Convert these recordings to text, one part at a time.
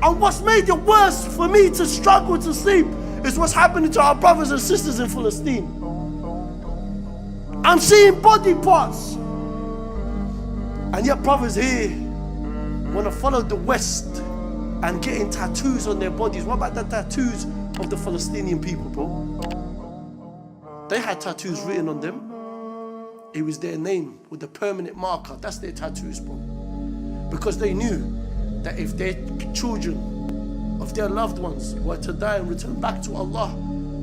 And what's made it worse for me to struggle to sleep is what's happening to our brothers and sisters in Palestine. I'm seeing body parts. And yet brothers here want to follow the West and getting tattoos on their bodies. What about the tattoos of the Palestinian people, bro? They had tattoos written on them. It was their name with the permanent marker. That's their tattoos, bro. Because they knew that if their children, of their loved ones, were to die and return back to Allah,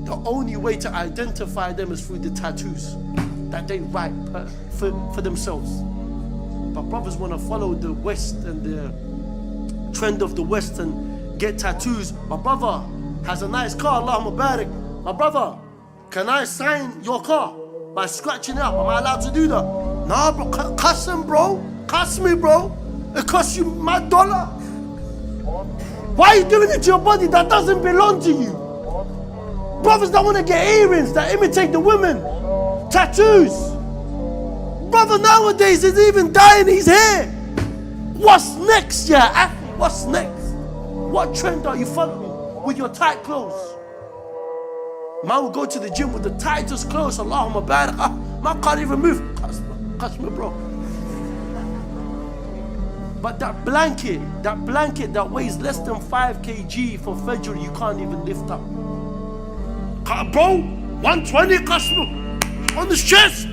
the only way to identify them is through the tattoos that they write for themselves. But brothers want to follow the West and the trend of the West and get tattoos. My brother has a nice car, Allahumma barik. My brother, can I sign your car by scratching it up? Am I allowed to do that? Nah, bro, custom, bro. Cost me, bro. It costs you my dollar. Why are you doing it to your body that doesn't belong to you? Brothers that want to get earrings that imitate the women. Tattoos. Brother nowadays is even dyeing his hair. What's next, yeah? Akhi, what's next? What trend are you following with your tight clothes? Man will go to the gym with the tightest clothes. Allahumma barik. Man can't even move. Catch me, bro. But that blanket that weighs less than 5 kg for Fajr, you can't even lift up. Bro, 120 customer on the chest.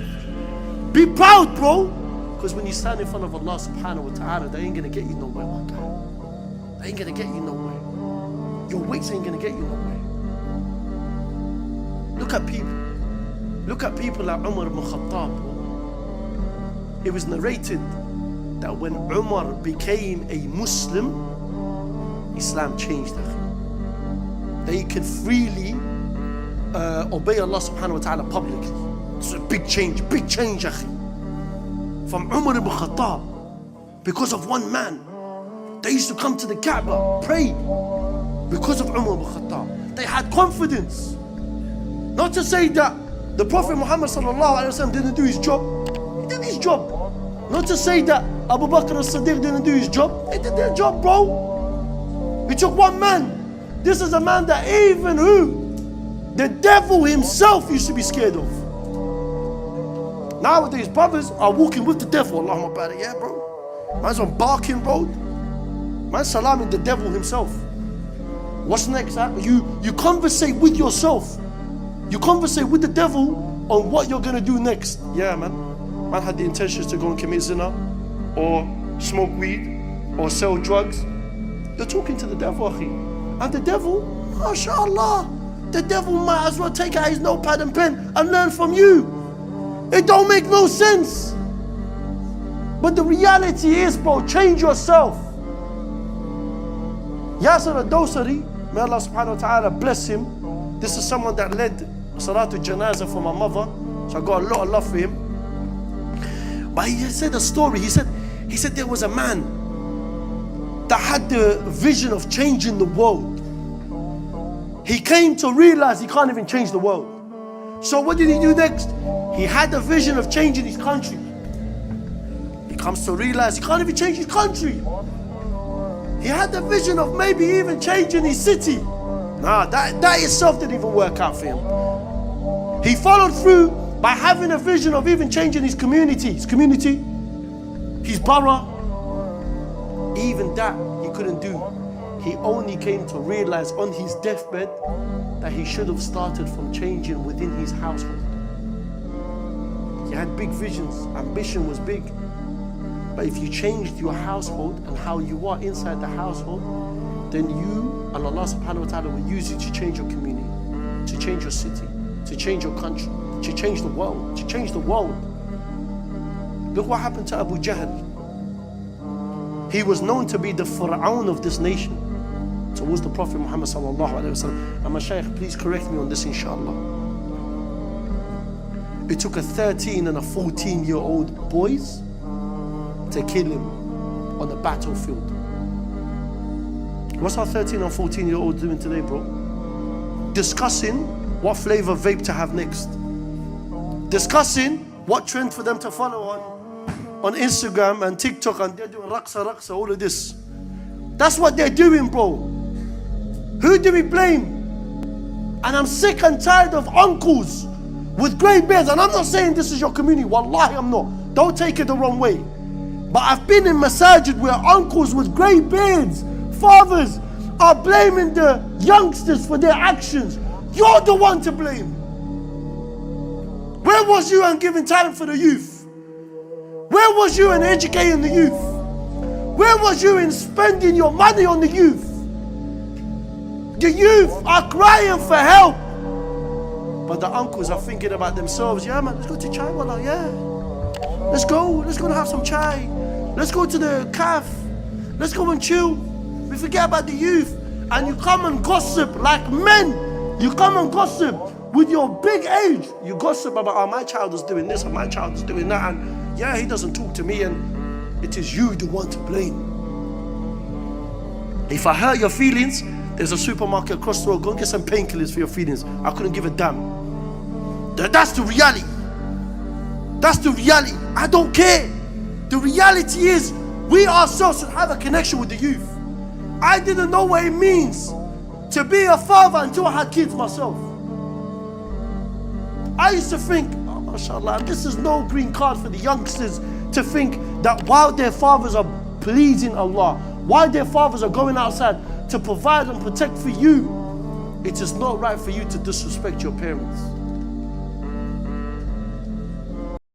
Be proud, bro. Because when you stand in front of Allah subhanahu wa ta'ala, they ain't gonna get you nowhere, my guy. They ain't gonna get you nowhere. Your weights ain't gonna get you nowhere. Look at people. Look at people like Umar ibn Khattab. It was narrated that when Umar became a Muslim, Islam changed. They could freely obey Allah subhanahu wa ta'ala publicly. It's a big change, akhi. From Umar ibn Khattab, because of one man. They used to come to the Kaaba, pray, because of Umar ibn Khattab. They had confidence. Not to say that the Prophet Muhammad sallallahu alaihi wasallam didn't do his job. He did his job. Not to say that Abu Bakr as-Siddiq didn't do his job. They did their job, bro. He took one man. This is a man that even the devil himself used to be scared of. Nowadays, brothers are walking with the devil. Allahumma barik, yeah, bro. Man's on barking road. Man's salaming the devil himself. What's next? You conversate with yourself. You conversate with the devil on what you're gonna do next. Yeah, man. Man had the intentions to go and commit zina, or smoke weed, or sell drugs. You're talking to the devil, akhi. And the devil, mashallah, the devil might as well take out his notepad and pen and learn from you. It don't make no sense. But the reality is, bro, change yourself. Yasir al-Dawsari, may Allah subhanahu wa ta'ala bless him. This is someone that led Salatul Janazah for my mother. So I got a lot of love for him. But he said a story. He said there was a man that had the vision of changing the world. He came to realize he can't even change the world. So what did he do next? He had the vision of changing his country. He comes to realize he can't even change his country. He had the vision of maybe even changing his city. Nah, that itself didn't even work out for him. He followed through by having a vision of even changing his community, his borough. Even that he couldn't do. He only came to realize on his deathbed that he should have started from changing within his household. He had big visions, ambition was big. But if you changed your household and how you are inside the household, then you and Allah subhanahu wa ta'ala will use you to change your community, to change your city, to change your country, to change the world, Look what happened to Abu Jahl. He was known to be the Fir'aun of this nation towards the Prophet Muhammad sallallahu alaihi wasallam. And Mashaykh, please correct me on this, inshallah. It took a 13 and a 14-year-old boys to kill him on the battlefield. What's our 13 and 14-year-olds doing today, bro? Discussing what flavor vape to have next. Discussing what trend for them to follow on Instagram and TikTok, and they're doing raqsa, all of this. That's what they're doing, bro. Who do we blame? And I'm sick and tired of uncles with grey beards. And I'm not saying this is your community. Wallahi, I'm not. Don't take it the wrong way. But I've been in masajid where uncles with grey beards, fathers, are blaming the youngsters for their actions. You're the one to blame. Where was you in giving time for the youth? Where was you in educating the youth? Where was you in spending your money on the youth? The youth are crying for help. But the uncles are thinking about themselves. Yeah, man, let's go to chai, wallah, yeah. Let's go and have some chai. Let's go to the caf. Let's go and chill. We forget about the youth. And you come and gossip like men. You come and gossip with your big age. You gossip about, oh, my child is doing this and my child is doing that. And yeah, he doesn't talk to me. And it is you the one to blame. If I hurt your feelings, there's a supermarket across the road. Go and get some painkillers for your feelings. I couldn't give a damn. That's the reality. That's the reality. I don't care. The reality is we ourselves should have a connection with the youth. I didn't know what it means to be a father until I had kids myself. I used to think, oh, mashallah, this is no green card for the youngsters to think that while their fathers are pleasing Allah, while their fathers are going outside to provide and protect for you, it is not right for you to disrespect your parents.